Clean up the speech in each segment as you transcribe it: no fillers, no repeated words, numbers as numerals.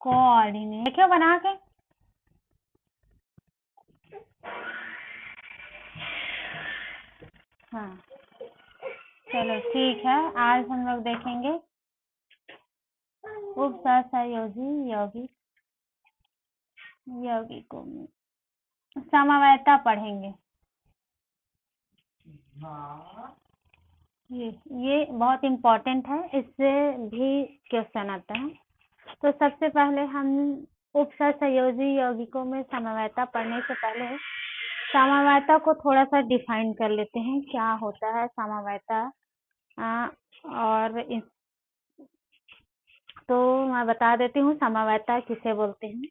Coordinate देखियो बना के। हाँ चलो ठीक है, आज हम लोग देखेंगे उपसहयोजी यौगिक यौगिकों में समवायता पढ़ेंगे। ये बहुत इम्पोर्टेंट है, इससे भी क्वेश्चन आता है। तो सबसे पहले हम उपसहयोजी यौगिकों में समवायता पढ़ने से पहले समवायता को थोड़ा सा डिफाइन कर लेते हैं, क्या होता है समवायता। और तो मैं बता देती हूँ समवायता किसे बोलते हैं।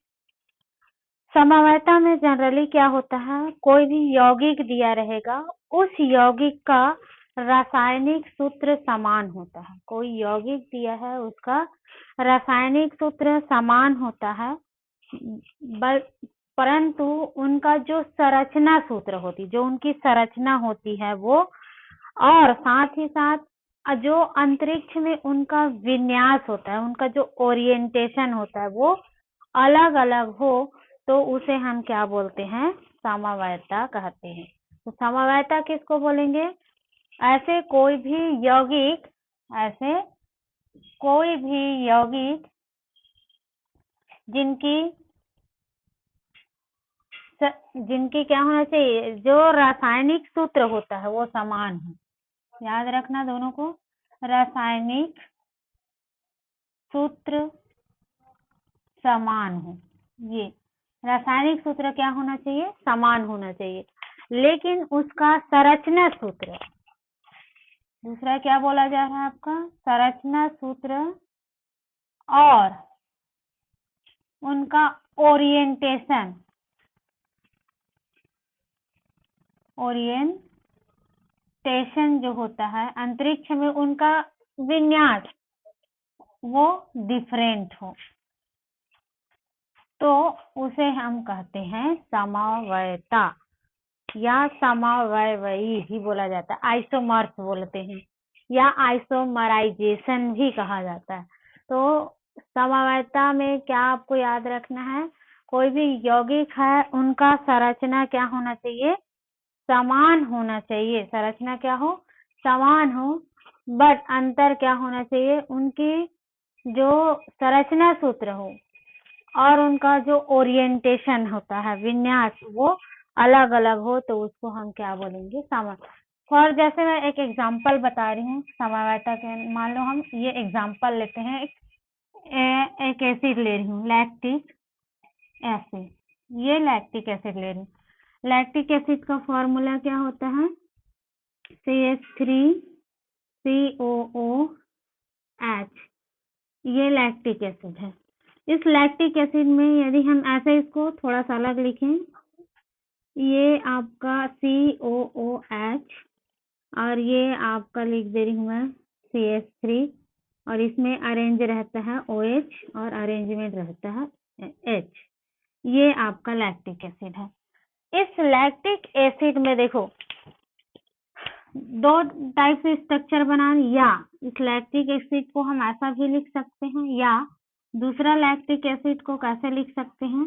समवायता में जनरली क्या होता है, कोई भी यौगिक दिया रहेगा, उस यौगिक का रासायनिक सूत्र समान होता है। कोई यौगिक दिया है, उसका रासायनिक सूत्र समान होता है, परंतु उनका जो संरचना सूत्र होती, जो उनकी संरचना होती है वो, और साथ ही साथ जो अंतरिक्ष में उनका विन्यास होता है, उनका जो ओरिएंटेशन होता है वो अलग अलग हो, तो उसे हम क्या बोलते हैं, समवायता कहते हैं। तो समवायता किसको बोलेंगे, ऐसे कोई भी यौगिक जिनकी क्या होना चाहिए, जो रासायनिक सूत्र होता है वो समान है। याद रखना दोनों को, रासायनिक सूत्र समान हो। ये रासायनिक सूत्र क्या होना चाहिए, समान होना चाहिए। लेकिन उसका संरचना सूत्र, दूसरा क्या बोला जा रहा है आपका, संरचना सूत्र और उनका ओरिएंटेशन जो होता है, अंतरिक्ष में उनका विन्यास वो डिफरेंट हो, तो उसे हम कहते हैं समवायता, या समवायवी भी बोला जाता है, आइसोमर्स बोलते हैं, या आइसोमराइजेशन भी कहा जाता है। तो समवायता में क्या आपको याद रखना है, कोई भी यौगिक है उनका संरचना क्या होना चाहिए, समान होना चाहिए। संरचना क्या हो, समान हो, बट अंतर क्या होना चाहिए, उनकी जो संरचना सूत्र हो और उनका जो ओरिएंटेशन होता है, विन्यास, वो अलग अलग हो, तो उसको हम क्या बोलेंगे, समवायता। और जैसे मैं एक एग्जांपल बता रही हूँ समवायता के, मान लो हम ये एग्जांपल लेते हैं, एक एसिड ले रही हूँ, लैक्टिक एसिड, ये लैक्टिक एसिड ले रही हूँ। लैक्टिक एसिड का फॉर्मूला क्या होता है, CH3COOH, ये लैक्टिक एसिड है। इस लैक्टिक एसिड में यदि हम ऐसे इसको थोड़ा सा अलग लिखें, ये आपका COOH और ये आपका लिख दे रही हूँ मैं CH3, और इसमें अरेंज रहता है OH और अरेंजमेंट रहता है H, ये आपका लैक्टिक एसिड है। इस लैक्टिक एसिड में देखो दो टाइप से स्ट्रक्चर बना, या इस लैक्टिक एसिड को हम ऐसा भी लिख सकते हैं, या दूसरा लैक्टिक एसिड को कैसे लिख सकते हैं,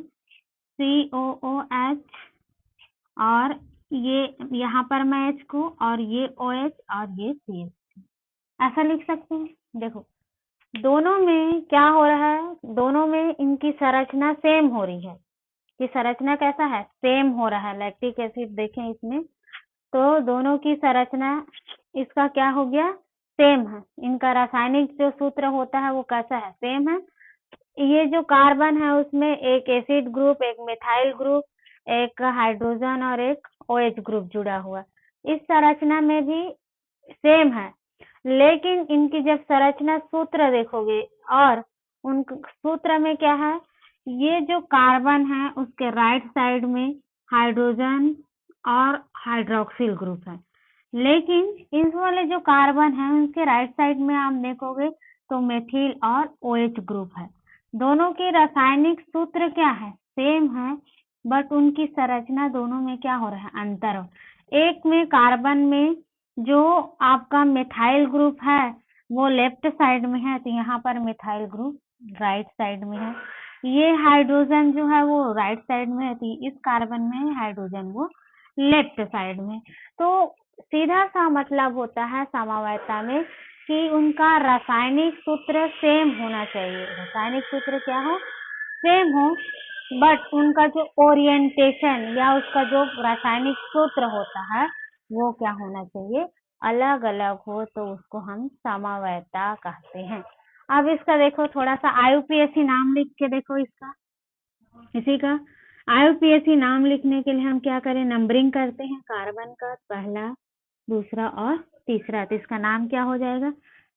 COOH और ये यहाँ पर मैं H को, और ये OH और ये CH, ऐसा लिख सकते हैं। देखो दोनों में क्या हो रहा है, दोनों में इनकी संरचना सेम हो रही है, कि संरचना कैसा है, सेम हो रहा है। लैक्टिक एसिड देखें इसमें, तो दोनों की संरचना इसका क्या हो गया, सेम है। इनका रासायनिक जो सूत्र होता है वो कैसा है, सेम है। ये जो कार्बन है उसमें एक एसिड ग्रुप, एक मिथाइल ग्रुप, एक हाइड्रोजन और एक OH ग्रुप जुड़ा हुआ, इस संरचना में भी सेम है। लेकिन इनकी जब संरचना सूत्र देखोगे, और उन सूत्र में क्या है, ये जो कार्बन है उसके राइट साइड में हाइड्रोजन और हाइड्रोक्सिल ग्रुप है, लेकिन इस वाले जो कार्बन है उनके राइट साइड में आप देखोगे तो मेथिल और OH ग्रुप है। दोनों के रासायनिक सूत्र क्या है, सेम है, बट उनकी संरचना दोनों में क्या हो रहा है, अंतर हो। एक में कार्बन में जो आपका मिथाइल ग्रुप है वो लेफ्ट साइड में है, तो यहाँ पर मिथाइल ग्रुप राइट साइड में है। ये हाइड्रोजन जो है वो राइट साइड में है, इस कार्बन में हाइड्रोजन वो लेफ्ट साइड में। तो सीधा सा मतलब होता है समवायता में कि उनका रासायनिक सूत्र सेम होना चाहिए। रासायनिक सूत्र क्या हो? सेम हो, बट उनका जो ओरिएंटेशन या उसका जो रासायनिक सूत्र होता है वो क्या होना चाहिए? अलग अलग हो, तो उसको हम समवायता कहते हैं। अब इसका देखो थोड़ा सा IUPAC नाम लिख के देखो इसका, इसी का IUPAC नाम लिखने के लिए हम क्या करें? नंबरिंग करते हैं कार्बन का, पहला, दूसरा और तीसरा। तो इसका नाम क्या हो जाएगा?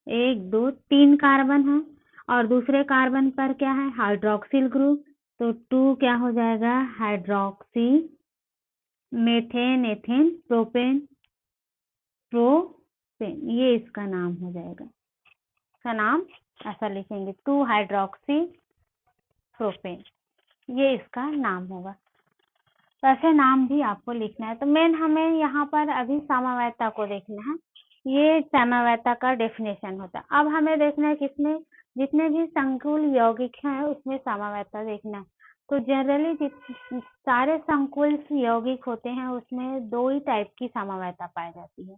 1 2 3 कार्बन है और दूसरे कार्बन पर क्या है? Hydroxyl group. तो 2 क्या हो जाएगा? Hydroxy methane ethane propane propane, ये इसका नाम हो जाएगा। इसका नाम ऐसा लिखेंगे 2 हाइड्रोक्सी प्रोपेन, ये इसका नाम होगा। तो ऐसे नाम भी आपको लिखना है। तो मेन हमें यहाँ पर अभी समवायता को देखना है। ये समवायता का डेफिनेशन होता है। अब हमें देखना है किसमें, जितने भी संकुल यौगिक हैं उसमें समवायता देखना है। तो जनरली सारे संकुल यौगिक होते हैं उसमें 2 ही टाइप की समवायता पाई जाती है।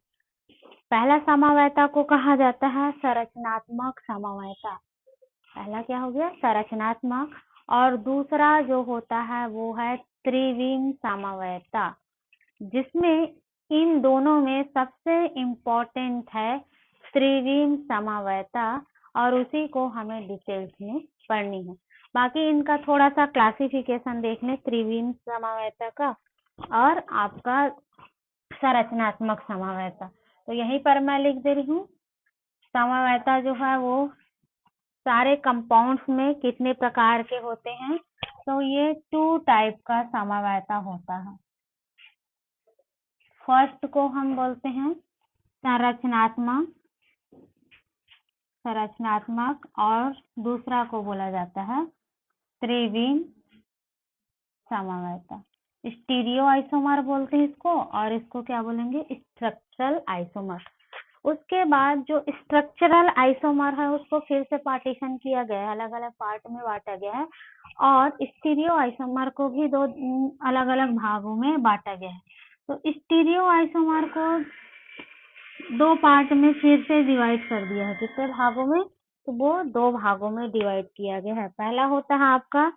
पहला समवायता को कहा जाता है संरचनात्मक समवायता। पहला क्या हो गया? संरचनात्मक। और दूसरा जो होता है वो है त्रिविम समवायता, जिसमें इन दोनों में सबसे इम्पोर्टेंट है त्रिविम समवायता, और उसी को हमें डिटेल्स में पढ़नी है। बाकी इनका थोड़ा सा क्लासिफिकेशन देख लें, त्रिविम समवायता का और आपका संरचनात्मक समवायता। तो यहीं पर मैं लिख दे रही हूँ, समवायता जो है वो सारे कंपाउंड्स में कितने प्रकार के होते हैं? तो ये 2 टाइप का समवायता होता है। फर्स्ट को हम बोलते हैं संरचनात्मक और दूसरा को बोला जाता है त्रिविम समवायता। स्टीरियो आइसोमर बोलते हैं इसको, और इसको क्या बोलेंगे? Structural isomer. उसके बाद जो स्ट्रक्चरल आइसोमर है उसको फिर से पार्टीशन किया गया है, अलग अलग पार्ट में बांटा गया है, और स्टीरियो आइसोमर को भी 2 अलग अलग भागों में बांटा गया है। तो स्टीरियो आइसोमर को 2 पार्ट में फिर से डिवाइड कर दिया है। कितने भागों में? तो वो 2 भागों में डिवाइड किया गया है। पहला होता है आपका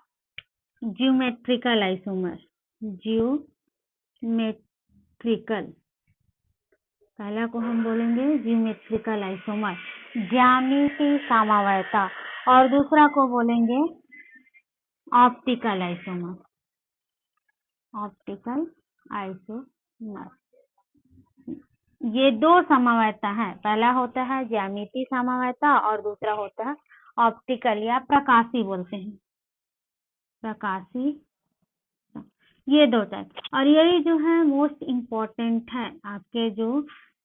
ज्योमेट्रिकल आइसोमर, ज्योमेट्रिकल, पहला को हम बोलेंगे ज्योमेट्रिकल आइसोमर, ज्यामितीय समवायता, और दूसरा को बोलेंगे ऑप्टिकल आइसोमर, ऑप्टिकल आइसोमर। ये 2 समवायता है, पहला होता है ज्यामितीय समवायता और दूसरा होता है ऑप्टिकल या प्रकाशी बोलते हैं, प्रकाशी। ये 2 टाइप, और यही जो है मोस्ट इम्पोर्टेंट है आपके जो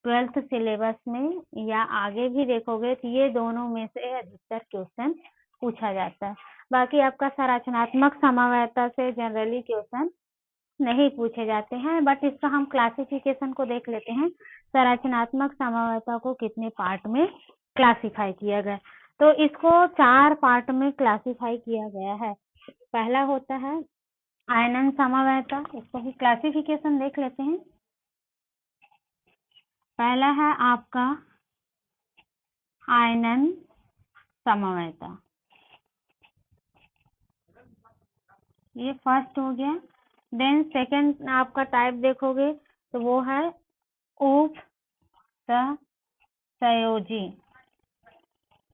12th सिलेबस में या आगे भी देखोगे तो ये दोनों में से अधिकतर क्वेश्चन पूछा जाता है। बाकी आपका संरचनात्मक समवायता से जनरली क्वेश्चन नहीं पूछे जाते हैं, बट इसका हम क्लासिफिकेशन को देख लेते हैं। संरचनात्मक समवायता को कितने पार्ट में क्लासिफाई किया गया? तो इसको 4 पार्ट में क्लासिफाई किया गया है। पहला होता है आयनन समवायता, इसको भी क्लासिफिकेशन देख लेते हैं। पहला है आपका आयनन समवायता, ये फर्स्ट हो गया। देन सेकंड आपका टाइप देखोगे तो वो है उप सहसंयोजी,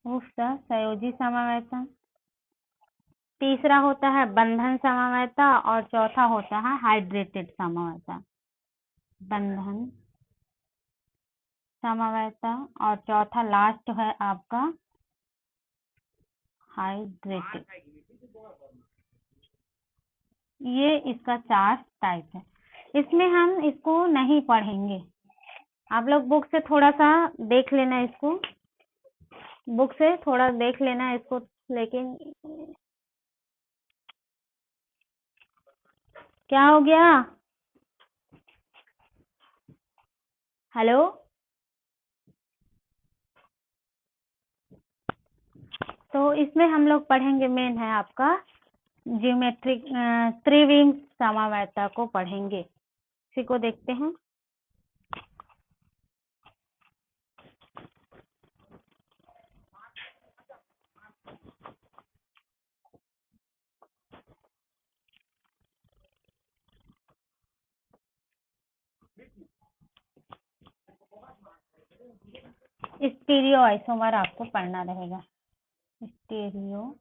उप सहसंयोजी समवायता। तीसरा होता है बंधन समवायता और चौथा होता है हाइड्रेटेड समवायता, बंधन समवायता, और चौथा लास्ट है आपका हाइड्रेटेड। ये इसका 4 टाइप है। इसमें हम इसको नहीं पढ़ेंगे, आप लोग बुक से थोड़ा सा देख लेना, इसको बुक से थोड़ा देख लेना इसको। लेकिन क्या हो गया? हेलो, तो इसमें हम लोग पढ़ेंगे, मेन है आपका ज्योमेट्रिक त्रिविम समवायता को पढ़ेंगे। इसी को देखते हैं। स्टीरियो आइसोमर आपको पढ़ना रहेगा, स्टीरियो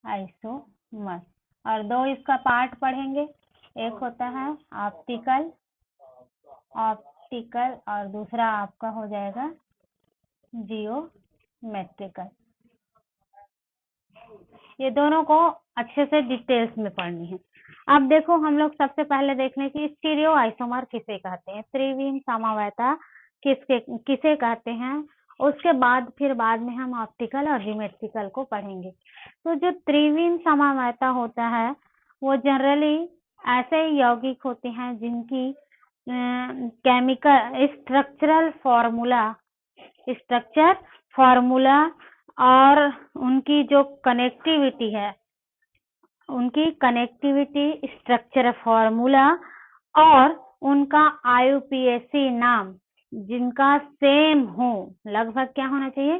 आइसोमर। और दो इसका पार्ट पढ़ेंगे, एक होता है ऑप्टिकल और दूसरा आपका हो जाएगा जियोमेट्रिकल। ये दोनों को अच्छे से डिटेल्स में पढ़नी है। अब देखो हम लोग सबसे पहले देख लें कि स्टीरियो आइसोमर किसे कहते हैं, त्रिविम समवायता किसे कहते हैं। उसके बाद फिर बाद में हम ऑप्टिकल और जियोमेट्रिकल को पढ़ेंगे। तो जो त्रिविम समवायता होता है वो जनरली ऐसे यौगिक होते हैं जिनकी केमिकल स्ट्रक्चर फॉर्मूला और उनकी जो कनेक्टिविटी है, उनकी कनेक्टिविटी, स्ट्रक्चर फॉर्मूला और उनका IUPAC नाम जिनका सेम हो, लगभग क्या होना चाहिए,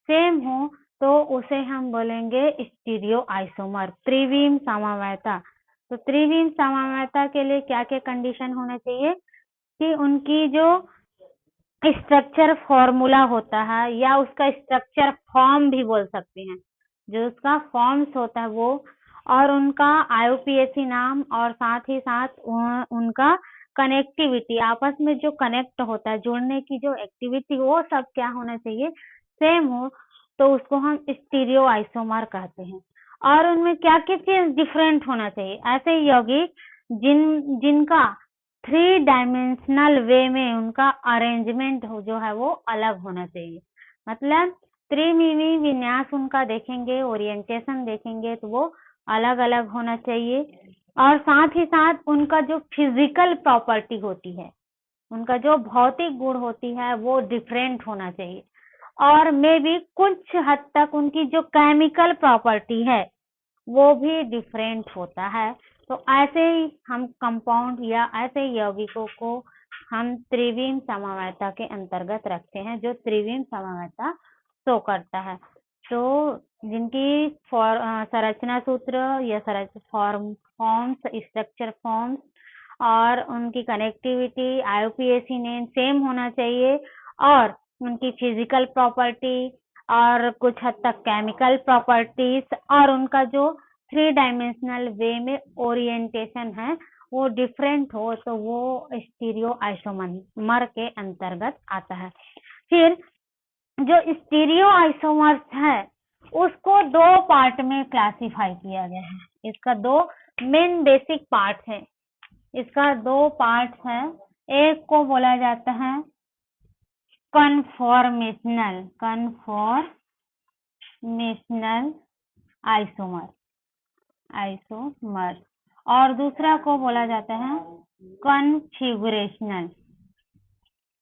सेम हो, तो उसे हम बोलेंगे स्टीरियो आइसोमर, त्रिविम समवायता। तो त्रिविम समवायता के लिए क्या क्या कंडीशन होना चाहिए कि उनकी जो स्ट्रक्चर फॉर्मूला होता है या उसका स्ट्रक्चर फॉर्म भी बोल सकते हैं, जो उसका फॉर्म्स होता है वो, और उनका IUPAC नाम और साथ ही साथ उनका कनेक्टिविटी, आपस में जो कनेक्ट होता है, जोड़ने की जो एक्टिविटी, वो सब क्या होना चाहिए, सेम हो, तो उसको हम स्टीरियो आइसोमर कहते हैं। और उनमें क्या क्या चीज डिफरेंट होना चाहिए, ऐसे यौगिक जिनका 3 डायमेंशनल वे में उनका अरेंजमेंट जो है वो अलग होना चाहिए। मतलब त्रिमिमी विन्यास उनका देखेंगे, ओरिएंटेशन देखेंगे तो वो अलग अलग होना चाहिए। और साथ ही साथ उनका जो फिजिकल प्रॉपर्टी होती है, उनका जो भौतिक गुण होती है वो डिफरेंट होना चाहिए। और मे भी कुछ हद तक उनकी जो केमिकल प्रॉपर्टी है वो भी डिफरेंट होता है। तो ऐसे ही हम कंपाउंड या ऐसे यौगिकों को हम त्रिविम समवायता के अंतर्गत रखते हैं, जो त्रिविम समवायता शो करता है। तो जिनकी संरचना सूत्र या फॉर्म्स, स्ट्रक्चर फॉर्म्स और उनकी कनेक्टिविटी, IUPAC नेम सेम होना चाहिए, और उनकी फिजिकल प्रॉपर्टी और कुछ हद तक केमिकल प्रॉपर्टीज और उनका जो 3 डायमेंशनल वे में ओरिएंटेशन है वो डिफरेंट हो, तो वो स्टीरियो आइसोमर के अंतर्गत आता है। फिर जो स्टीरियो आइसोमर्स है उसको 2 पार्ट में क्लासिफाई किया गया है। इसका 2 मेन बेसिक पार्ट है, इसका 2 पार्ट है। एक को बोला जाता है कन्फॉर्मेशनल आइसोमर और दूसरा को बोला जाता है कॉन्फ़िगरेशनल।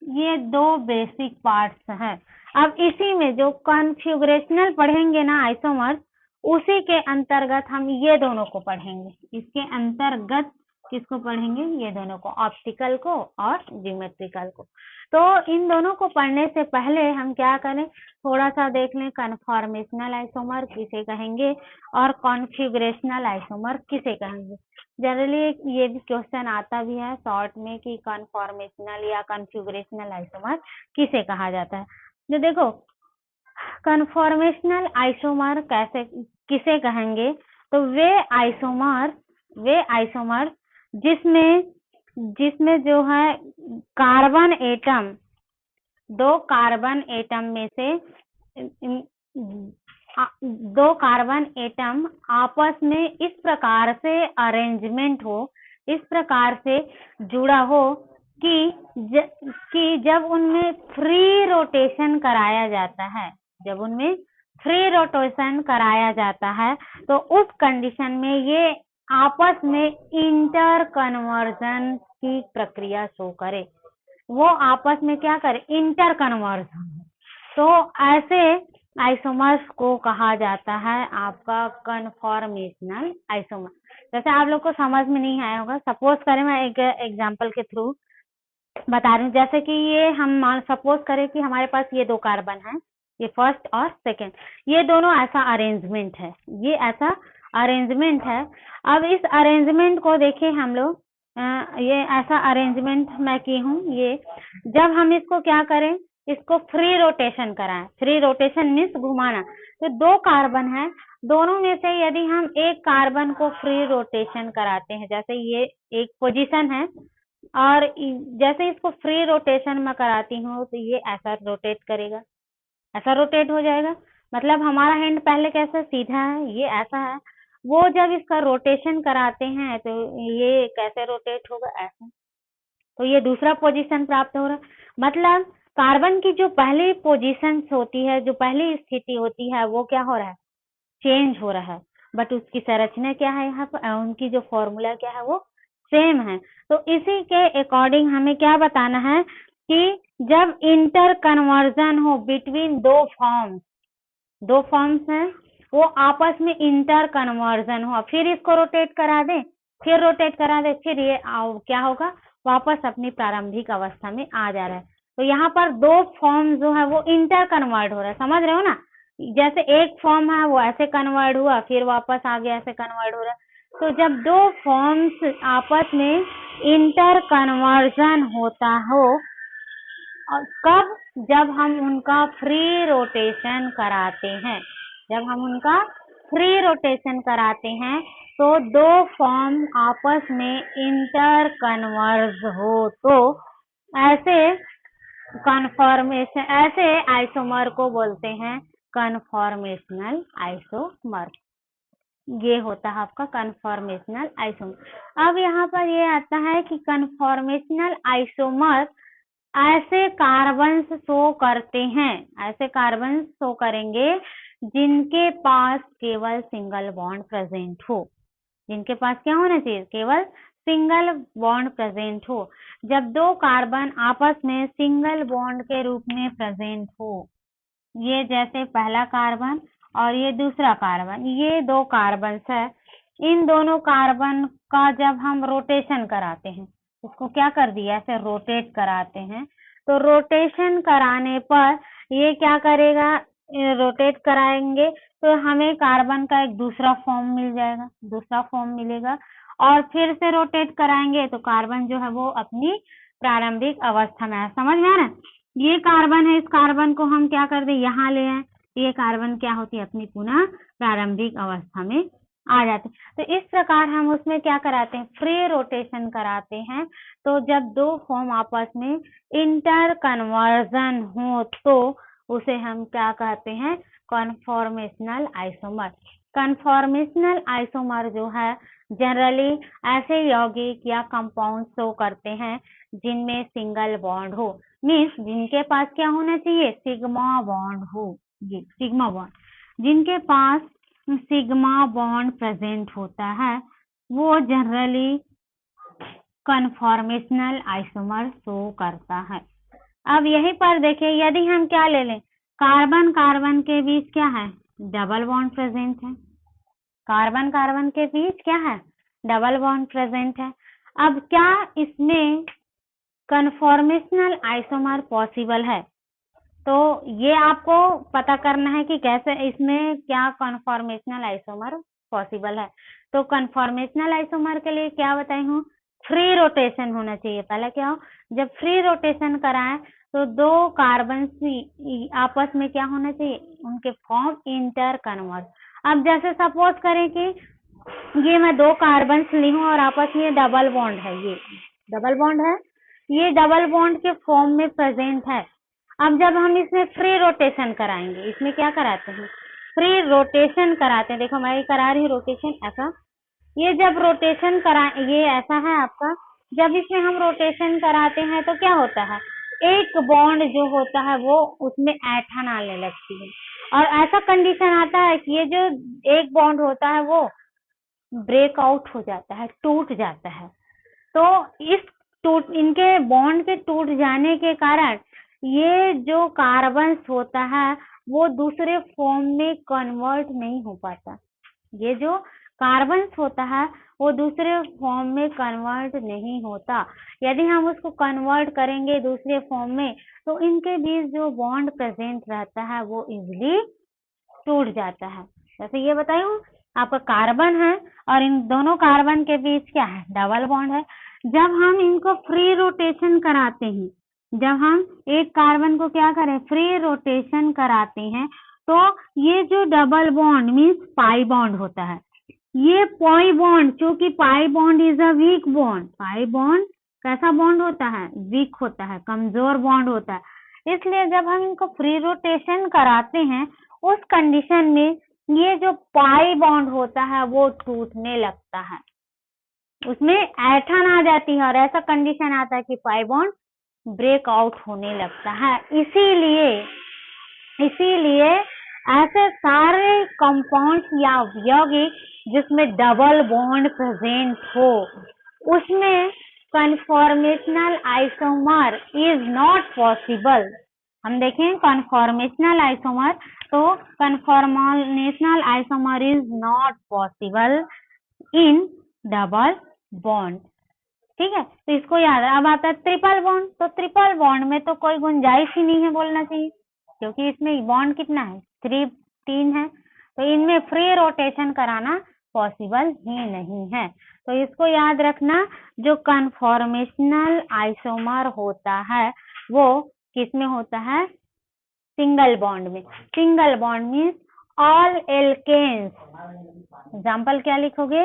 ये 2 बेसिक पार्ट्स हैं। अब इसी में जो कॉन्फ़िगरेशनल पढ़ेंगे ना आइसोमर, उसी के अंतर्गत हम ये दोनों को पढ़ेंगे। इसके अंतर्गत किसको पढ़ेंगे, ये दोनों को, ऑप्टिकल को और जियोमेट्रिकल को। तो इन दोनों को पढ़ने से पहले हम क्या करें, थोड़ा सा देख लें कन्फॉर्मेशनल आइसोमर किसे कहेंगे और कॉन्फ़िगरेशनल आइसोमर किसे कहेंगे। जनरली ये भी क्वेश्चन आता भी है शॉर्ट में कि कन्फॉर्मेशनल या कॉन्फ़िगरेशनल आइसोमर किसे कहा जाता है। जो देखो कन्फॉर्मेशनल आइसोमर किसे कहेंगे, तो वे आइसोमर जिसमें जो है कार्बन एटम, 2 कार्बन एटम में से 2 कार्बन एटम आपस में इस प्रकार से अरेंजमेंट हो, इस प्रकार से जुड़ा हो कि जब उनमें फ्री रोटेशन कराया जाता है, तो उस कंडीशन में ये आपस में इंटर कन्वर्जन की प्रक्रिया शो करे, वो आपस में क्या करे, इंटर कन्वर्जन। तो ऐसे आइसोमर्स को कहा जाता है आपका कन्फॉर्मेशनल आइसोमर। जैसे आप लोग को समझ में नहीं आया होगा, सपोज करें मैं एक एग्जांपल के थ्रू बता रही हूँ। जैसे कि ये हम सपोज करें कि हमारे पास ये 2 कार्बन है, ये फर्स्ट और सेकंड, ये दोनों ऐसा अरेंजमेंट है, ये ऐसा अरेंजमेंट है। अब इस अरेंजमेंट को देखें हम लोग, ये ऐसा अरेंजमेंट मैं की हूँ। ये जब हम इसको क्या करें, इसको फ्री रोटेशन कराएं, फ्री रोटेशन मीन्स घुमाना। तो 2 कार्बन है, दोनों में से यदि हम एक कार्बन को फ्री रोटेशन कराते हैं, जैसे ये एक पोजीशन है और जैसे इसको फ्री रोटेशन में कराती हूँ तो ये ऐसा रोटेट करेगा, ऐसा रोटेट हो जाएगा। मतलब हमारा हैंड पहले कैसा सीधा है, ये ऐसा है, वो जब इसका रोटेशन कराते हैं तो ये कैसे रोटेट होगा, ऐसा। तो ये दूसरा पोजीशन प्राप्त हो रहा है। मतलब कार्बन की जो पहली पोजीशन होती है, जो पहली स्थिति होती है, वो क्या हो रहा है, चेंज हो रहा है, बट उसकी संरचना क्या है, यहाँ पर उनकी जो फॉर्मूला क्या है वो सेम है। तो इसी के अकॉर्डिंग हमें क्या बताना है कि जब इंटर कन्वर्जन हो बिटवीन 2 फॉर्म्स हैं, वो आपस में इंटर कन्वर्जन हो, फिर इसको रोटेट करा दे, फिर रोटेट करा दे, फिर ये क्या होगा, वापस अपनी प्रारंभिक अवस्था में आ जा रहा है। तो यहाँ पर 2 फॉर्म जो है वो इंटर कन्वर्ट हो रहा है, समझ रहे हो ना। जैसे एक फॉर्म है वो ऐसे कन्वर्ट हुआ, फिर वापस आगे ऐसे कन्वर्ट हो रहा है। तो जब 2 फॉर्म्स आपस में इंटर कन्वर्जन होता हो, और कब, जब हम उनका फ्री रोटेशन कराते हैं, जब हम उनका फ्री रोटेशन कराते हैं तो 2 फॉर्म आपस में इंटर कन्वर्ज हो, तो ऐसे कन्फॉर्मेशन, ऐसे आइसोमर को बोलते हैं कन्फॉर्मेशनल आइसोमर। ये होता है आपका कन्फॉर्मेशनल आइसोमर। अब यहाँ पर ये आता है कि कन्फॉर्मेशनल आइसोमर ऐसे कार्बन शो करते हैं, ऐसे कार्बन शो करेंगे जिनके पास केवल सिंगल बॉन्ड प्रेजेंट हो, जिनके पास क्या होना चाहिए, केवल सिंगल बॉन्ड प्रेजेंट हो। जब 2 कार्बन आपस में सिंगल बॉन्ड के रूप में प्रेजेंट हो, ये जैसे पहला कार्बन और ये दूसरा कार्बन, ये 2 कार्बन है, इन दोनों कार्बन का जब हम रोटेशन कराते हैं, इसको क्या कर दिया, ऐसे रोटेट कराते हैं, तो रोटेशन कराने पर ये क्या करेगा, रोटेट कराएंगे तो हमें कार्बन का एक दूसरा फॉर्म मिल जाएगा, दूसरा फॉर्म मिलेगा, और फिर से रोटेट कराएंगे तो कार्बन जो है वो अपनी प्रारंभिक अवस्था में है। समझ में आ रहा है। ये कार्बन है, इस कार्बन को हम क्या कर दे, यहाँ ले आए, ये कार्बन क्या होती है, अपनी पुनः प्रारंभिक अवस्था में आ जाते हैं। तो इस प्रकार हम उसमें क्या कराते हैं, फ्री रोटेशन कराते हैं। तो जब 2 फॉर्म आपस में इंटर कन्वर्जन हो तो उसे हम क्या कहते हैं, कन्फॉर्मेशनल आइसोमर। कन्फॉर्मेशनल आइसोमर जो है जनरली ऐसे यौगिक या कंपाउंड शो करते हैं जिनमें सिंगल बॉन्ड हो, मीन्स जिनके पास क्या होना चाहिए, सिग्मा बॉन्ड हो, ये सिग्मा बॉन्ड, जिनके पास सिग्मा बॉन्ड प्रेजेंट होता है वो जनरली कन्फॉर्मेशनल आइसोमर शो करता है। अब यहीं पर देखिए, यदि हम क्या ले लें, कार्बन कार्बन के बीच क्या है, डबल बॉन्ड प्रेजेंट है, कार्बन कार्बन के बीच क्या है, डबल बॉन्ड प्रेजेंट है। अब क्या इसमें कन्फॉर्मेशनल आइसोमर पॉसिबल है, तो ये आपको पता करना है कि कैसे इसमें क्या कन्फॉर्मेशनल आइसोमर पॉसिबल है। तो कन्फॉर्मेशनल आइसोमर के लिए क्या बताई हूँ, फ्री रोटेशन होना चाहिए। पहले क्या हो, जब फ्री रोटेशन कराएं तो 2 कार्बन आपस में क्या होना चाहिए, उनके फॉर्म इंटर कन्वर्ज। अब जैसे सपोज करें कि ये मैं 2 कार्बन ली हूँ और आपस में डबल बॉन्ड है, ये डबल बॉन्ड है, ये डबल बॉन्ड के फॉर्म में प्रेजेंट है। अब जब हम इसमें फ्री रोटेशन कराएंगे, इसमें क्या कराते हैं, फ्री रोटेशन कराते हैं, देखो मैं ये करा रही हूँ रोटेशन, ऐसा, ये जब रोटेशन करा, ये ऐसा है आपका, जब इसमें हम रोटेशन कराते हैं तो क्या होता है, एक बॉन्ड जो होता है वो उसमें ऐंठन आने लगती है, और ऐसा कंडीशन आता है कि ये जो एक बॉन्ड होता है वो ब्रेकआउट हो जाता है, टूट जाता है। तो इनके बॉन्ड के टूट जाने के कारण ये जो कार्बन होता है वो दूसरे फॉर्म में कन्वर्ट नहीं हो पाता। ये जो कार्बन होता है वो दूसरे फॉर्म में कन्वर्ट नहीं होता। यदि हम उसको कन्वर्ट करेंगे दूसरे फॉर्म में तो इनके बीच जो बॉन्ड प्रेजेंट रहता है वो इजिली टूट जाता है। जैसे ये बताइए आपका कार्बन है और इन दोनों कार्बन के बीच क्या है, डबल बॉन्ड है। जब हम इनको फ्री रोटेशन कराते हैं, जब हम एक कार्बन को क्या करें, फ्री रोटेशन कराते हैं, तो ये जो double bond means pi bond होता है, ये पाई बॉन्ड, क्योंकि pi bond is a weak bond. Pi bond कैसा बॉन्ड होता है, वीक होता है, कमजोर बॉन्ड होता है। इसलिए जब हम इनको फ्री रोटेशन कराते हैं उस कंडीशन में ये जो पाई बॉन्ड होता है वो टूटने लगता है, उसमें ऐठन आ जाती है और ऐसा कंडीशन आता है कि पाई बॉन्ड ब्रेक आउट होने लगता है। इसीलिए ऐसे सारे कंपाउंड्स या यौगिक जिसमें डबल बॉन्ड प्रेजेंट हो उसमें conformational isomer is not possible. हम देखें कन्फॉर्मेशनल आइसोमर, तो conformational isomer is not possible in double bond. ठीक है, तो इसको याद है। अब आता है ट्रिपल बॉन्ड, तो ट्रिपल बॉन्ड में तो कोई गुंजाइश ही नहीं है बोलना चाहिए, क्योंकि इसमें बॉन्ड कितना है, 3 है, तो इनमें फ्री रोटेशन कराना पॉसिबल ही नहीं है। तो इसको याद रखना, जो कन्फॉर्मेशनल आइसोमर होता है वो किसमें होता है, सिंगल बॉन्ड में। Single bond means all alkanes. Example क्या लिखोगे,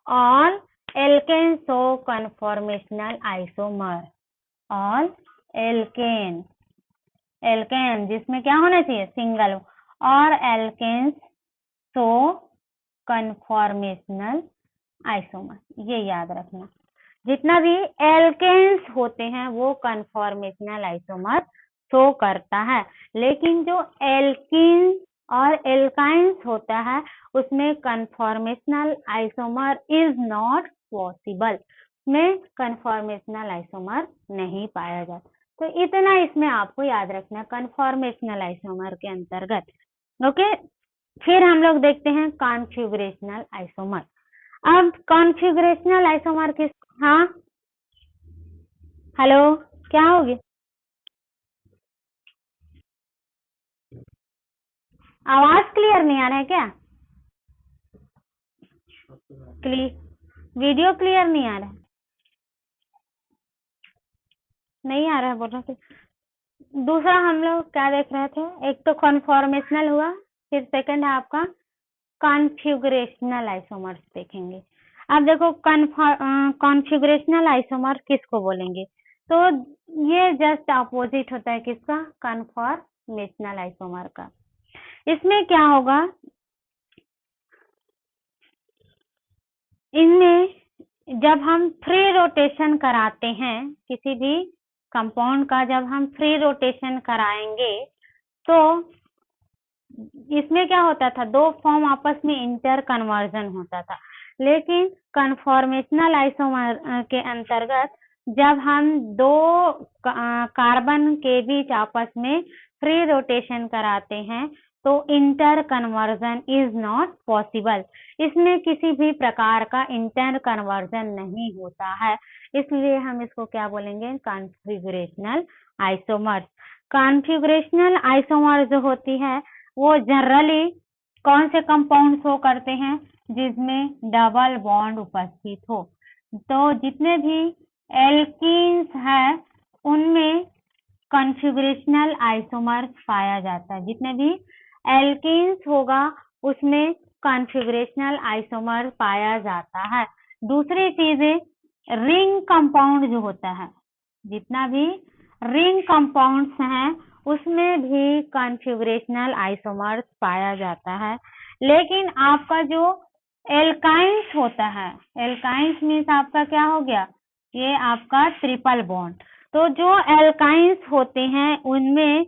all alkane show conformational isomer. All alkane, alkane जिसमें क्या होना चाहिए, सिंगल, और एल्केन्स शो कन्फॉर्मेशनल आइसोमर, ये याद रखना। जितना भी एल्केन्स होते हैं वो कन्फॉर्मेशनल आइसोमर शो करता है, लेकिन जो एल्कीन और एल्काइंस होता है उसमें conformational isomer is not possible, में कन्फॉर्मेशनल आइसोमर नहीं पाया जाता। तो इतना इसमें आपको याद रखना कन्फॉर्मेशनल आइसोमर के अंतर्गत। ओके, फिर हम लोग देखते हैं कॉन्फिगरेशनल आइसोमर। अब कॉन्फिगरेशनल आइसोमर किस, हाँ हेलो, क्या होगी, आवाज क्लियर नहीं आ रहा है क्या, वीडियो क्लियर नहीं आ रहा है, नहीं आ रहा है बोल रहा। दूसरा हम लोग क्या देख रहे थे, एक तो कन्फॉर्मेशनल हुआ, फिर सेकंड है आपका कॉन्फिगरेशनल आइसोमर्स देखेंगे। अब देखो कॉन्फिगरेशनल आइसोमर किसको बोलेंगे, तो ये जस्ट अपोजिट होता है किसका, कन्फॉर्मेशनल आइसोमर का। इसमें क्या होगा, इनमें जब हम फ्री रोटेशन कराते हैं किसी भी कंपाउंड का, जब हम फ्री रोटेशन कराएंगे तो इसमें क्या होता था, 2 फॉर्म आपस में इंटर कन्वर्जन होता था। लेकिन कन्फॉर्मेशनल आइसोमर के अंतर्गत जब हम 2 कार्बन के बीच आपस में फ्री रोटेशन कराते हैं तो inter conversion is not possible. इसमें किसी भी प्रकार का इंटर कन्वर्जन नहीं होता है, इसलिए हम इसको क्या बोलेंगे, कॉन्फिगरेशनल आइसोमर्स। कॉन्फिगरेशनल आइसोमर जो होती है वो जनरली कौन से कंपाउंड शो करते हैं, जिसमें डबल बॉन्ड उपस्थित हो। तो जितने भी एल्कीन्स है उनमें कॉन्फिगरेशनल आइसोमर पाया जाता है, जितने भी एल्कीन्स होगा उसमें कॉन्फिगरेशनल आइसोमर पाया जाता है। दूसरी चीजें रिंग कंपाउंड जो होता है, जितना भी रिंग कंपाउंड्स हैं उसमें भी कॉन्फिगरेशनल आइसोमर्स पाया जाता है। लेकिन आपका जो एल्काइंस होता है, एल्काइंस मीन्स आपका क्या हो गया, ये आपका ट्रिपल बॉन्ड। तो जो एल्काइंस होते हैं उनमें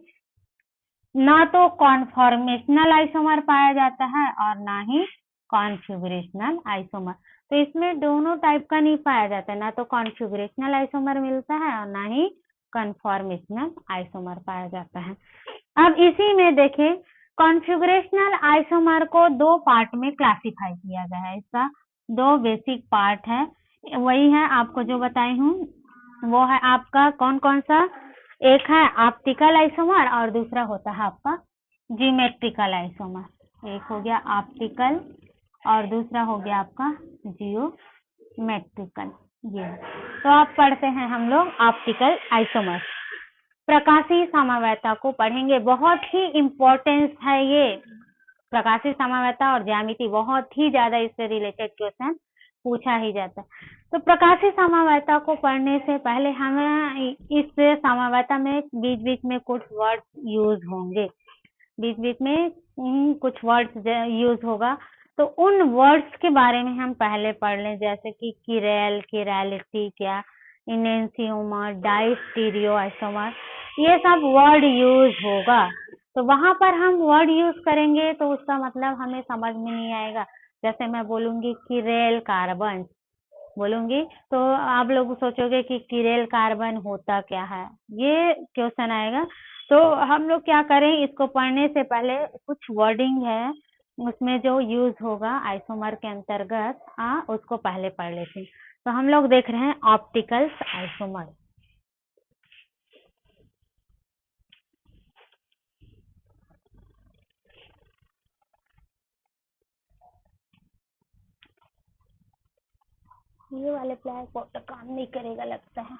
ना तो कॉन्फॉर्मेशनल आइसोमर पाया जाता है और ना ही कॉन्फिगरेशनल आइसोमर। तो इसमें दोनों टाइप का नहीं पाया जाता है, ना तो कॉन्फिगरेशनल आइसोमर मिलता है और ना ही कन्फॉर्मेशनल आइसोमर पाया जाता है। अब इसी में देखें, कॉन्फ़िगरेशनल आइसोमर को 2 पार्ट में क्लासिफाई किया गया है। इसका 2 बेसिक पार्ट है, वही है आपको जो बताई हूँ, वो है आपका कौन सा, एक है ऑप्टिकल आइसोमर और दूसरा होता है आपका जियोमेट्रिकल आइसोमर। एक हो गया ऑप्टिकल और दूसरा हो गया आपका जियोमेट्रिकल। ये तो आप पढ़ते हैं हम लोग ऑप्टिकल आइसोमर। प्रकाशीय समव्ययता को पढ़ेंगे, बहुत ही इम्पोर्टेंस है ये। प्रकाशीय समव्ययता और ज्यामिति बहुत ही ज्यादा इससे रिलेटेड क्वेश्चन पूछा ही जाता है। तो प्रकाशीय समव्ययता को पढ़ने से पहले हमें इस समव्ययता में बीच बीच में कुछ वर्ड्स यूज होंगे, बीच बीच में कुछ वर्ड्स यूज होगा, तो उन वर्ड्स के बारे में हम पहले पढ़ लें, जैसे कि किरेल, किरैलिटी, क्या इनेंशियोमर, डायस्टीरियो आइसोमर, ये सब वर्ड यूज होगा। तो वहां पर हम वर्ड यूज करेंगे तो उसका मतलब हमें समझ में नहीं आएगा। जैसे मैं बोलूंगी किरेल कार्बन बोलूंगी तो आप लोग सोचोगे कि किरेल कार्बन होता क्या है, ये क्वेश्चन आएगा। तो हम लोग क्या करें, इसको पढ़ने से पहले कुछ वर्डिंग है उसमें जो यूज होगा आइसोमर के अंतर्गत, उसको पहले पढ़ लेते हैं। तो हम लोग देख रहे हैं ऑप्टिकल आइसोमर। ये वाले ब्लैक बोर्ड काम नहीं करेगा लगता है।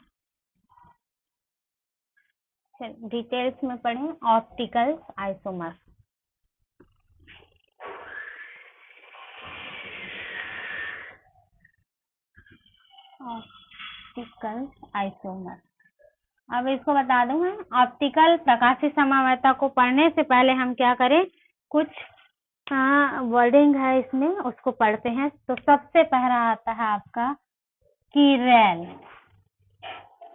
डिटेल्स में पढ़ें ऑप्टिकल आइसोमर। ऑप्टिकल आइसोमर, अब इसको बता दूं मैं, ऑप्टिकल प्रकाशीय समव्ययता को पढ़ने से पहले हम क्या करें, कुछ वर्डिंग है इसमें, उसको पढ़ते हैं। तो सबसे पहला आता है आपका किरेल,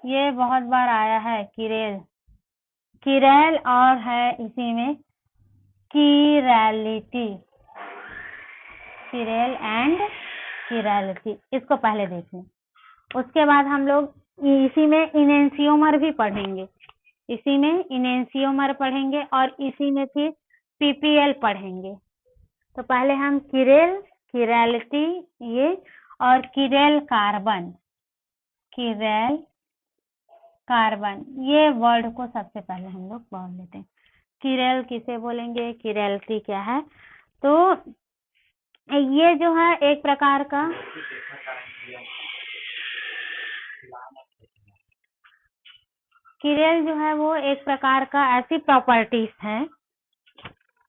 ये बहुत बार आया है किरेल, किरेल, और है इसी में किरैलिटी, किरेल एंड किरैलिटी, इसको पहले देखें। उसके बाद हम लोग इसी में इनेंशियोमर भी पढ़ेंगे, इसी में इनेंशियोमर पढ़ेंगे और इसी में फिर पीपीएल पढ़ेंगे। तो पहले हम किरेल, किरैलिटी ये, और किरेल कार्बन, किरेल कार्बन, ये वर्ड को सबसे पहले हम लोग पढ़ लेते हैं। किरेल किसे बोलेंगे, किरैलिटी क्या है, तो ये जो है एक प्रकार का किरेल जो है वो एक प्रकार का ऐसी प्रॉपर्टीज है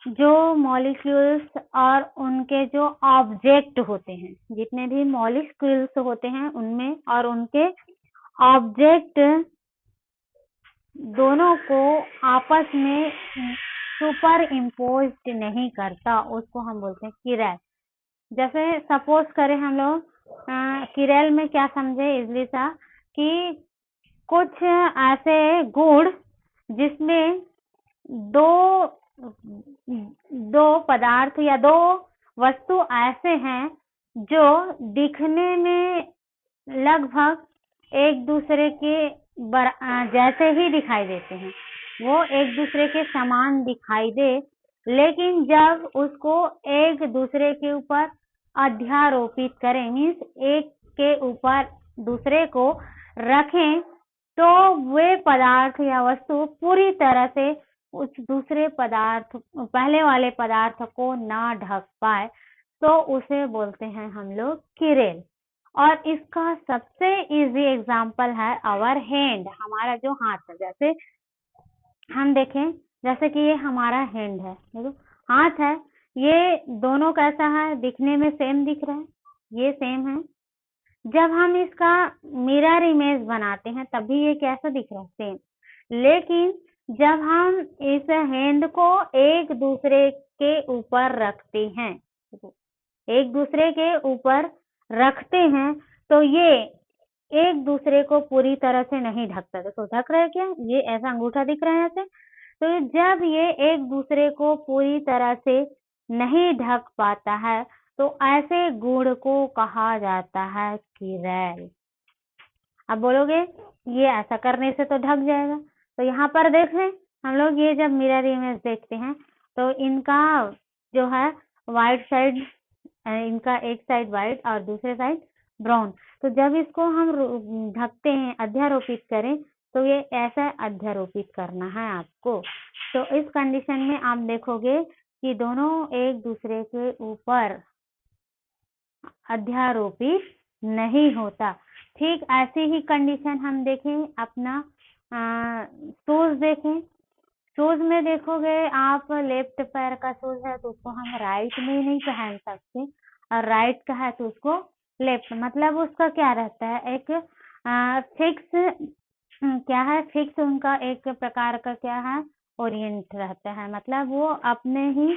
जो मॉलिक्यूल्स और उनके जो ऑब्जेक्ट होते हैं, जितने भी मॉलिक्यूल्स होते हैं उनमें और उनके ऑब्जेक्ट दोनों को आपस में सुपर इम्पोज्ड नहीं करता, उसको हम बोलते हैं किरेल। जैसे सपोज करें हम लोग किरेल में क्या समझे इजली सा, कि कुछ ऐसे गुण जिसमें दो पदार्थ या दो वस्तु ऐसे हैं जो दिखने में लगभग एक दूसरे के जैसे ही दिखाई देते हैं, वो एक दूसरे के समान दिखाई दे, लेकिन जब उसको एक दूसरे के ऊपर अध्यारोपित करें, मीन्स एक के ऊपर दूसरे को रखें, तो वे पदार्थ या वस्तु पूरी तरह से उस दूसरे पदार्थ, पहले वाले पदार्थ को ना ढक पाए, तो उसे बोलते हैं हम लोग किरेल। और इसका सबसे इजी एग्जाम्पल है आवर हैंड, हमारा जो हाथ है। जैसे हम देखें, जैसे कि ये हमारा हैंड है, देखो हाथ है, ये दोनों कैसा है, दिखने में सेम दिख रहा है, ये सेम है। जब हम इसका मिरर इमेज बनाते हैं तभी ये कैसा दिख रहा है, सेम। लेकिन जब हम इस हैंड को एक दूसरे के ऊपर रखते हैं, एक दूसरे के ऊपर रखते हैं, तो ये एक दूसरे को पूरी तरह से नहीं ढकता। देखो ढक रहा है क्या, ये ऐसा अंगूठा दिख रहा है ऐसे। तो जब ये एक दूसरे को पूरी तरह से नहीं ढक पाता है, तो ऐसे गुण को कहा जाता है किरेल। अब बोलोगे ये ऐसा करने से तो ढक जाएगा, तो यहाँ पर देखें हम लोग ये जब मिरर इमेज देखते हैं तो इनका जो है वाइट साइड, इनका एक साइड वाइट और दूसरे साइड ब्राउन, तो जब इसको हम ढकते हैं, अध्यारोपित करें, तो ये ऐसा अध्यारोपित करना है आपको। तो इस कंडीशन में आप देखोगे कि दोनों एक दूसरे के ऊपर अध्यारोपित नहीं होता। ठीक ऐसी ही कंडीशन हम देखें अपना शूज देखें। शूज में देखोगे आप, लेफ्ट पैर का शूज है तो उसको हम राइट में नहीं पहन सकते, और राइट का है तो उसको लेफ्ट, मतलब उसका क्या रहता है, एक फिक्स क्या है, फिक्स उनका एक प्रकार का क्या है, ओरिएंट रहता है, मतलब वो अपने ही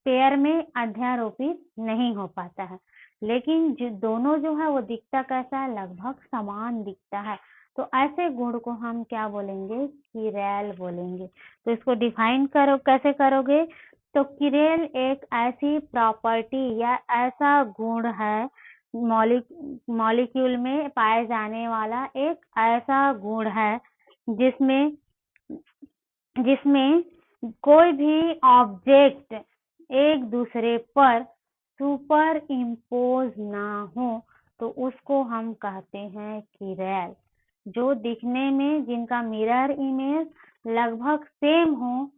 पैर में अध्यारोपित नहीं हो पाता है। लेकिन जो दोनों जो है वो दिखता कैसा है, लगभग समान दिखता है। तो ऐसे गुण को हम क्या बोलेंगे, किरैल बोलेंगे। तो इसको डिफाइन करो, कैसे करोगे, तो किरैल एक ऐसी प्रॉपर्टी या ऐसा गुण है, मॉलिक्यूल में पाए जाने वाला एक ऐसा गुण है जिसमें कोई भी ऑब्जेक्ट एक दूसरे पर सुपर इम्पोज ना हो, तो उसको हम कहते हैं किरैल। जो दिखने में, जिनका मिरर इमेज लगभग सेम हो,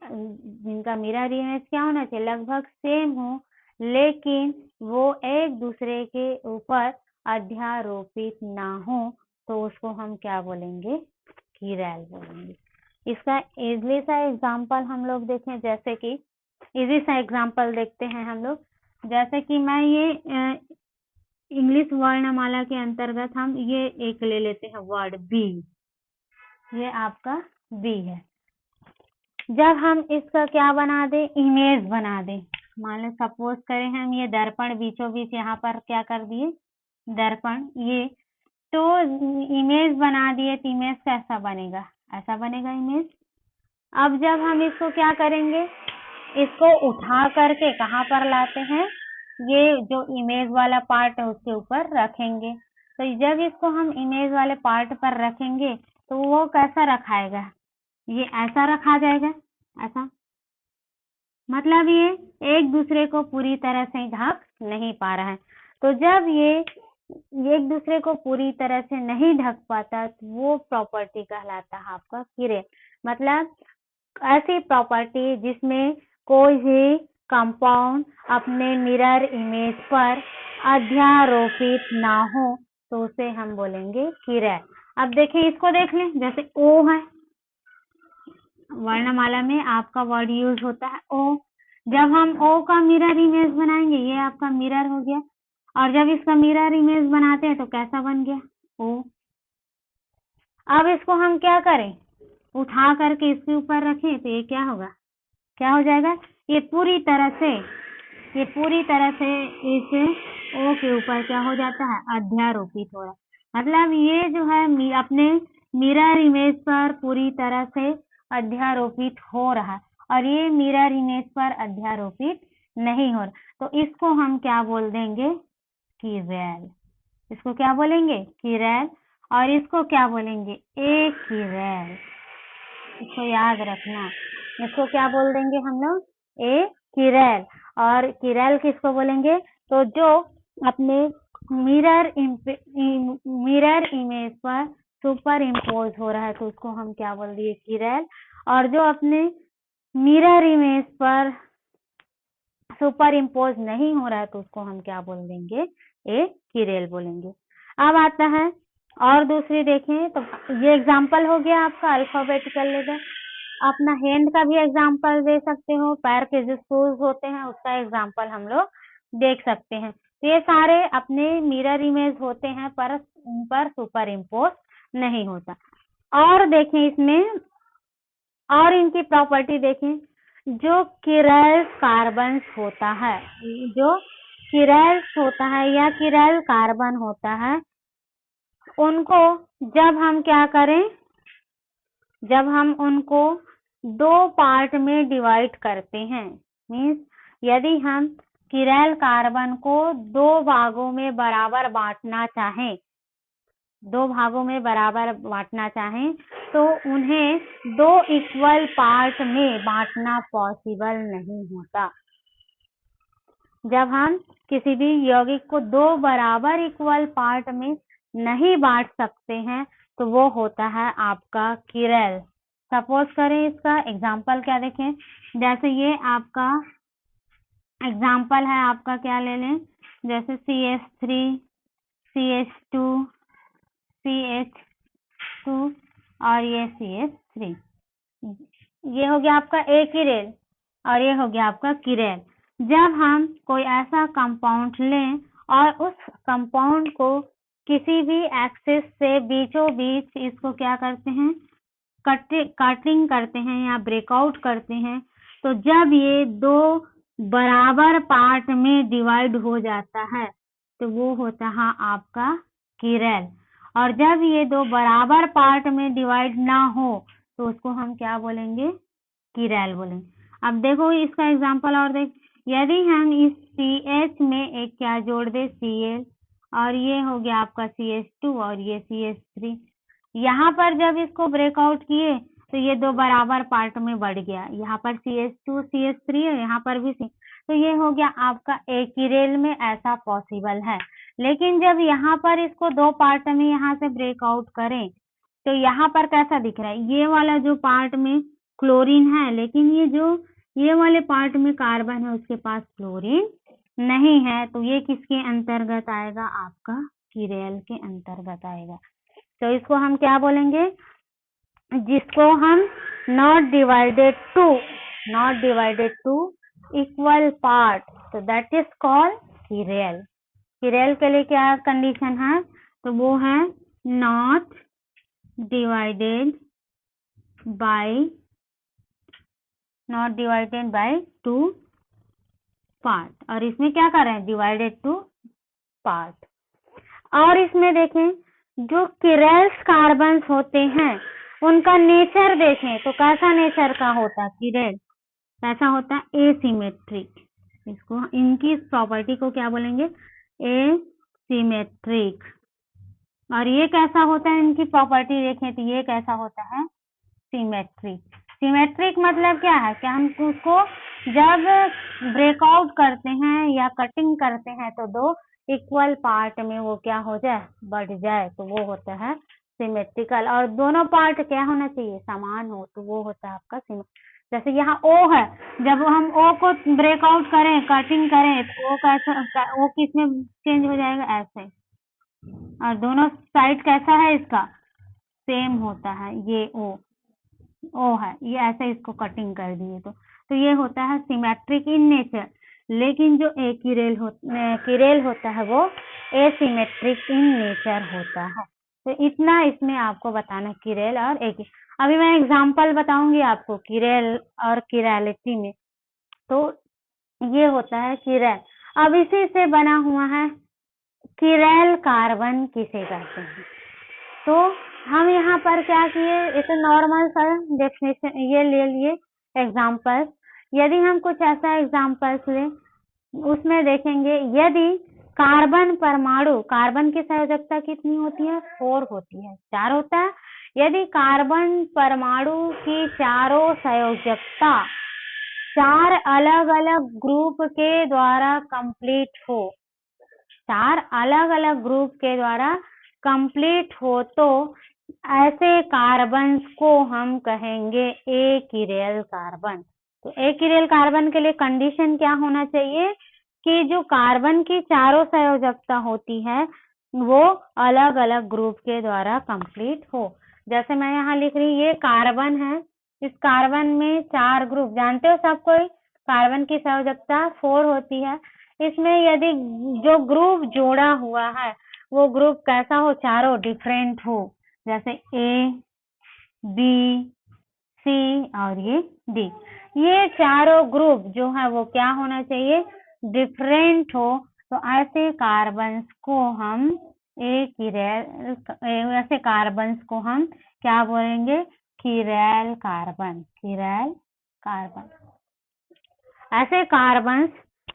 जिनका मिरर इमेज क्या होना चाहिए, लगभग सेम हो, लेकिन वो एक दूसरे के ऊपर अध्यारोपित ना हो, तो उसको हम क्या बोलेंगे, किरैल बोलेंगे। इसका इजली सा एग्जाम्पल हम लोग देखें, जैसे कि इजी सा एग्जाम्पल देखते हैं हम लोग। जैसे कि मैं ये इंग्लिश वर्णमाला के अंतर्गत हम ये एक ले लेते हैं वर्ड बी, ये आपका बी है। जब हम इसका क्या बना दे, इमेज बना दे, मान लो सपोज करें हम ये दर्पण बीचों बीच यहाँ पर क्या कर दिए, दर्पण, ये तो इमेज बना दिए, तो इमेज कैसा बनेगा, ऐसा बनेगा इमेज। अब जब हम इसको क्या करेंगे, इसको उठा करके कहाँ पर लाते हैं, ये जो इमेज वाला पार्ट है उसके ऊपर रखेंगे। तो जब इसको हम इमेज वाले पार्ट पर रखेंगे तो वो कैसा रखाएगा, ये ऐसा रखा जाएगा, ऐसा, मतलब ये एक दूसरे को पूरी तरह से ढक नहीं पा रहा है। तो जब ये एक दूसरे को पूरी तरह से नहीं ढक पाता, तो वो प्रॉपर्टी कहलाता है आपका किरैल। मतलब ऐसी प्रॉपर्टी जिसमें कोई भी कंपाउंड अपने मिरर इमेज पर अध्यारोपित ना हो, तो उसे हम बोलेंगे किरैल। अब देखिए, इसको देख लें, जैसे ओ है, वर्णमाला में आपका वर्ड यूज होता है ओ। जब हम ओ का मिरर इमेज बनाएंगे, ये आपका मिरर हो गया, और जब इसका मिरर इमेज बनाते हैं तो कैसा बन गया, ओ। अब इसको हम क्या करें, उठा करके इसके ऊपर रखें, तो ये क्या होगा, क्या हो जाएगा, ये पूरी तरह से इस ओ के ऊपर क्या हो जाता है, अध्यारोपित हो रहा है। मतलब ये जो है अपने मिरर इमेज पर पूरी तरह से अध्यारोपित हो रहा है, और ये मिरर इमेज पर अध्यारोपित नहीं हो रहा, तो इसको हम क्या बोल देंगे, किरैल। इसको क्या बोलेंगे, किरैल। और इसको क्या बोलेंगे, ए किरैल। इसको याद रखना, इसको क्या बोल देंगे हम लोग, ए किरैल। और किरैल किसको बोलेंगे, तो जो अपने मिरर इमेज पर सुपर इम्पोज हो रहा है, तो उसको हम क्या बोल दिए, किरैल। और जो अपने मिरर इमेज पर सुपर इम्पोज नहीं हो रहा है, तो उसको हम क्या बोल देंगे, ए किरैल बोलेंगे। अब आता है और दूसरी देखें, तो ये एग्जाम्पल हो गया आपका अल्फाबेटिकल लेटर। अपना हैंड का भी एग्जाम्पल दे सकते हो, पैर के जो शूज होते हैं उसका एग्जाम्पल हम लोग देख सकते हैं। तो ये सारे अपने मिरर इमेज होते हैं, पर उन पर सुपर इम्पोज नहीं होता। और देखें इसमें, और इनकी प्रॉपर्टी देखें, जो किरैल कार्बन होता है, जो किरैल होता है या किरैल कार्बन होता है, उनको जब हम क्या करें, जब हम उनको दो पार्ट में डिवाइड करते हैं, मीन्स यदि हम किरैल कार्बन को दो भागों में बराबर बांटना चाहें, तो उन्हें दो इक्वल पार्ट में बांटना पॉसिबल नहीं होता। जब हम किसी भी यौगिक को दो बराबर इक्वल पार्ट में नहीं बांट सकते हैं तो वो होता है आपका किरेल। सपोज करें इसका एग्जाम्पल क्या देखें, जैसे ये आपका एग्जाम्पल है, आपका क्या ले लें, जैसे CH3, CH2, CH2 और ये CH3, ये हो गया आपका A किरेल और ये हो गया आपका किरेल। जब हम कोई ऐसा कंपाउंड लें और उस कंपाउंड को किसी भी एक्सिस से बीचों बीच इसको क्या करते हैं, कटिंग करते हैं या ब्रेकआउट करते हैं, तो जब ये दो बराबर पार्ट में डिवाइड हो जाता है तो वो होता है आपका किरेल। और जब ये दो बराबर पार्ट में डिवाइड ना हो तो उसको हम क्या बोलेंगे, किरेल बोलेंगे। अब देखो इसका एग्जांपल और देख, यदि हम इस CH में एक क्या जोड़ दे, Cl, और ये हो गया आपका CH2 और ये CH3, यहाँ पर जब इसको ब्रेकआउट किए तो ये दो बराबर पार्ट में बढ़ गया, यहाँ पर CH2 CH3 है, यहाँ पर भी तो ये हो गया आपका A किरेल में ऐसा पॉसिबल है। लेकिन जब यहाँ पर इसको दो पार्ट में यहाँ से ब्रेकआउट करें तो यहाँ पर कैसा दिख रहा है, ये वाला जो पार्ट में क्लोरीन है, लेकिन ये वाले पार्ट में कार्बन है, उसके पास क्लोरीन नहीं है, तो ये किसके अंतर्गत आएगा, आपका किरेल के अंतर्गत आएगा। तो इसको हम क्या बोलेंगे, जिसको हम not divided two equal part, तो that is called chiral. Chiral के लिए क्या कंडीशन है, तो वो है not divided by two part, और इसमें क्या कर रहे हैं, डिवाइडेड टू पार्ट। और इसमें देखें जो किरेल्स कार्बन्स होते हैं उनका नेचर देखें तो कैसा नेचर का होता है, किरेल कैसा होता है, एसिमेट्रिक। इसको इनकी इस प्रॉपर्टी को क्या बोलेंगे, एसिमेट्रिक। और ये कैसा होता है, इनकी प्रॉपर्टी देखें तो ये कैसा होता है, सिमेट्रिक। सिमेट्रिक मतलब क्या है कि हम उसको जब ब्रेकआउट करते हैं या कटिंग करते हैं तो दो इक्वल पार्ट में वो क्या हो जाए, बढ़ जाए, तो वो होता है सिमेट्रिकल। और दोनों पार्ट क्या होना चाहिए, समान हो, तो वो होता है आपका सिमेट्रिक। जैसे यहाँ O है, जब हम O को ब्रेकआउट करें, कटिंग करें तो O किस में चेंज हो जाएगा, ऐसे, और दोनों साइड कैसा है इसका, सेम होता है, ये O है, ये ऐसे इसको कटिंग कर दिए तो ये होता है सिमेट्रिक इन नेचर। लेकिन जो किरेल होता है वो एसिमेट्रिक इन नेचर होता है। तो इतना इसमें आपको बताना, किरेल और अभी मैं एग्जांपल बताऊंगी आपको किरेल और किरेलिटी में। तो ये होता है किरेल। अब इसी से बना हुआ है किरेल कार्बन किसे कहते हैं। तो हम यहाँ पर क्या किए, एक नॉर्मल सा डेफिनेशन ये ले लिए एग्जांपल। यदि हम कुछ ऐसा एग्जांपल्स लें, उसमें देखेंगे यदि कार्बन परमाणु, कार्बन की संयोजकता कितनी होती है, 4 होती है, 4 होता है। यदि कार्बन परमाणु की चारों संयोजकता 4 अलग अलग ग्रुप के द्वारा कंप्लीट हो, 4 अलग अलग ग्रुप के द्वारा कंप्लीट हो, तो ऐसे कार्बन को हम कहेंगे ए किरेल कार्बन। तो ए किरेल कार्बन के लिए कंडीशन क्या होना चाहिए कि जो कार्बन की चारों संयोजकता होती है वो अलग अलग ग्रुप के द्वारा कंप्लीट हो। जैसे मैं यहाँ लिख रही, ये कार्बन है, इस कार्बन में 4 ग्रुप, जानते हो सब कोई, कार्बन की संयोजकता 4 होती है। इसमें यदि जो ग्रुप जोड़ा हुआ है वो ग्रुप कैसा हो, चारों डिफरेंट हो, जैसे A, B, C और ये D, ये चारों ग्रुप जो है वो क्या होना चाहिए, डिफरेंट हो। तो ऐसे कार्बन्स को हम ऐसे कार्बन्स को हम क्या बोलेंगे, किरेल कार्बन, किरेल कार्बन। ऐसे कार्बन्स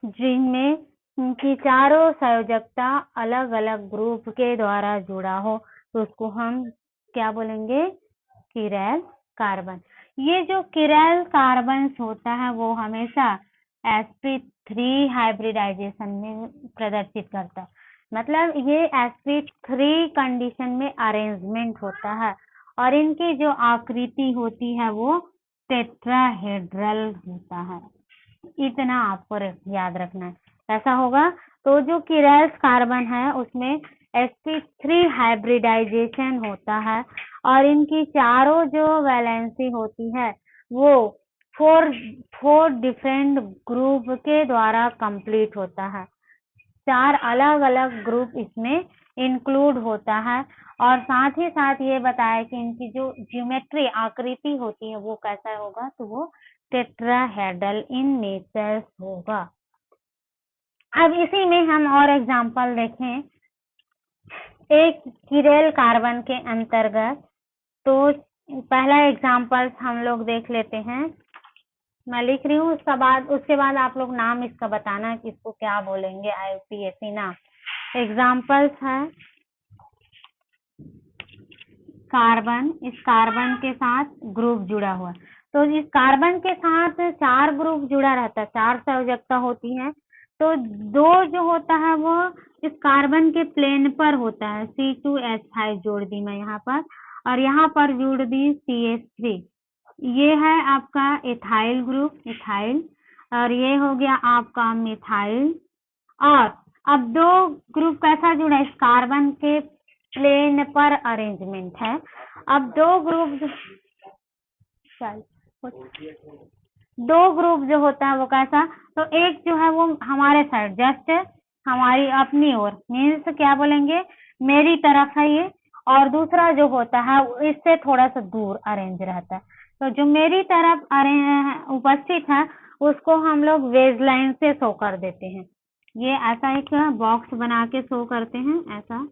जिनमें उनकी चारों संयोजकता अलग अलग ग्रुप के द्वारा जुड़ा हो तो उसको हम क्या बोलेंगे, चिरैल कार्बन। ये जो चिरैल कार्बन होता है वो हमेशा sp3 हाइब्रिडाइजेशन में प्रदर्शित करता है। मतलब ये sp3 कंडीशन में अरेंजमेंट होता है और इनकी जो आकृति होती है वो टेट्राहेड्रल होता है। इतना आपको याद रखना है। ऐसा होगा तो जो चिरैल कार्बन है उसमें sp3 हाइब्रिडाइजेशन होता है और इनकी चारों जो वैलेंसी होती है वो फोर डिफरेंट ग्रुप के द्वारा कंप्लीट होता है। 4 अलग अलग ग्रुप इसमें इंक्लूड होता है और साथ ही साथ ये बताया कि इनकी जो ज्योमेट्री आकृति होती है वो कैसा होगा, तो वो टेट्राहेड्रल इन नेचर होगा। अब इसी में हम और एग्जांपल देखें एक चिरैल कार्बन के अंतर्गत। तो पहला एग्जांपल हम लोग देख लेते हैं, मैं लिख रही हूँ, उसके बाद आप लोग नाम इसका बताना कि इसको क्या बोलेंगे, IUPAC नाम। एग्जांपल्स है कार्बन, इस कार्बन के साथ ग्रुप जुड़ा हुआ, तो इस कार्बन के साथ 4 ग्रुप जुड़ा रहता है, 4 संयोजकता होती है। तो 2 जो होता है वो इस कार्बन के प्लेन पर होता है, C2H5 जोड़ दी मैं यहाँ पर, और यहाँ पर जोड़ दी CH3। ये है आपका इथाइल ग्रुप, इथाइल, और ये हो गया आपका मिथाइल। और अब 2 ग्रुप कैसा जुड़ा, इस कार्बन के प्लेन पर अरेंजमेंट है। अब 2 ग्रुप जो होता है वो कैसा, तो एक जो है वो हमारे साइड जस्ट हमारी अपनी ओर, मीन्स क्या बोलेंगे, मेरी तरफ है ये, और दूसरा जो होता है इससे थोड़ा सा दूर अरेंज रहता है। तो जो मेरी तरफ उपस्थित है उसको हम लोग वेज लाइन से शो कर देते हैं। ये ऐसा एक बॉक्स बना के शो करते हैं ऐसा,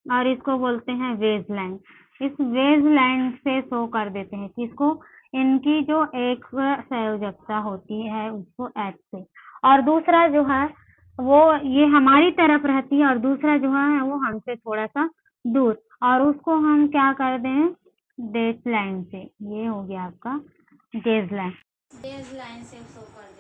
और इसको बोलते हैं वेज लाइन। इस वेज लाइन से शो कर देते हैं किसको, इनकी जो एक संयोजकता होती है उसको H से, और दूसरा जो है वो ये हमारी तरफ रहती है और दूसरा जो है वो हमसे थोड़ा सा दूर, और उसको हम क्या कर दें, डेज लाइन से। ये हो गया आपका डेज लाइन, डेज लाइन से शो कर